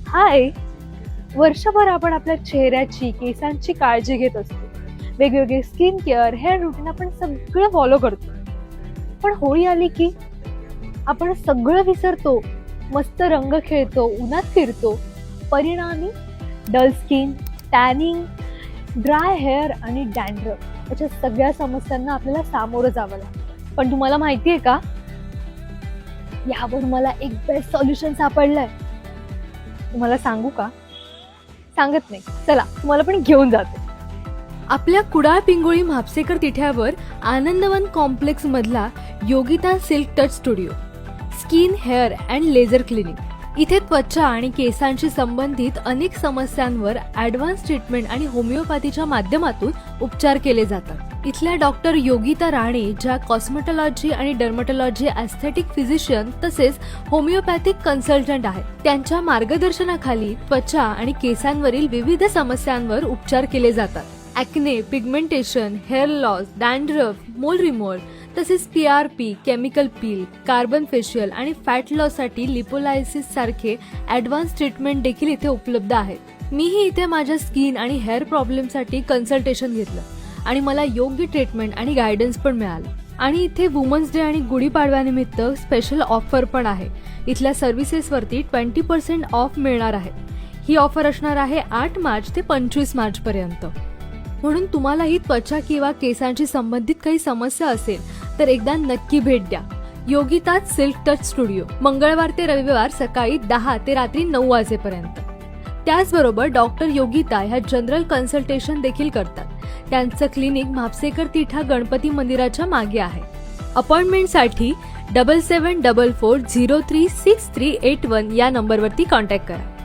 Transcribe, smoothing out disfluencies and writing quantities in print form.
हाय. वर्षभर आपण आपल्या चेहऱ्याची केसांची काळजी घेत असतो. वेगवेगळे स्किन केअर हेअर रुटीन आपण सगळं फॉलो करतो. पण होळी आली की आपण सगळं विसरतो. मस्त रंग खेळतो, उन्हात फिरतो. परिणामी dull skin, tanning, dry hair आणि डॅन्ड्रफ अशा सगळ्या समस्यांना आपल्याला सामोरं जावं लागतं. पण तुम्हाला माहितीये का, यावर मला एक बेस्ट सोल्युशन सापडलंय. तुम्हाला सांगू का? सांगत नाही, चला तुम्हाला पण घेऊन जाते. आपल्या कुडाळ पिंगोळी म्हापसेकर तिठ्यावर आनंदवन कॉम्प्लेक्स मधला Yogita silk touch studio, skin, hair and laser clinic. इथे त्वचा आणि केसांशी संबंधित अनेक समस्यांवर ऍडव्हान्स ट्रीटमेंट आणि होमिओपॅथीच्या माध्यमातून उपचार केले जातात. इथल्या डॉक्टर योगिता राणे, ज्या कॉस्मेटॉलॉजी आणि डर्मॅटॉलॉजी, एस्थेटिक फिजिशियन तसेच होमिओपॅथिक कन्सल्टंट आहेत. त्यांच्या मार्गदर्शनाखाली त्वचा आणि केसांवरील विविध समस्यांवर उपचार केले जातात. Acne, pigmentation, hair loss, dandruff, मोल रिमूव्हल तसेच PRP, chemical peel, carbon facial आणि फॅट लॉस साठी लिपोलायसिस सारखे ॲडव्हान्स ट्रीटमेंट देखील इथे उपलब्ध आहेत. मीही इथे माझ्या स्किन आणि हेअर प्रॉब्लेमसाठी कन्सल्टेशन घेतलं आणि मला योग्य ट्रीटमेंट आणि गायडन्स पण मिळालं. आणि इथे वुमन्स डे आणि गुढीपाडव्यानिमित्त स्पेशल ऑफर पण आहे. इथल्या सर्व्हिसेसवरती 20% ऑफ मिळणार आहे. ही ऑफर असणार आहे 8 मार्च ते 25 मार्च पर्यंत. म्हणून तुम्हालाही त्वचा किंवा केसांशी संबंधित काही समस्या असेल तर एकदा नक्की भेट द्या. योगिता सिल्क टच स्टुडिओ, मंगळवार ते रविवार सकाळी 10 ते रात्री 9 वाजेपर्यंत. त्याचबरोबर डॉक्टर योगिता ह्या जनरल कन्सल्टेशन देखील करतात. त्यांचं क्लिनिक म्हापसेकर तिठा गणपती मंदिराच्या मागे आहे. अपॉइंटमेंटसाठी 7744036381 या नंबरवरती कॉन्टॅक्ट करा.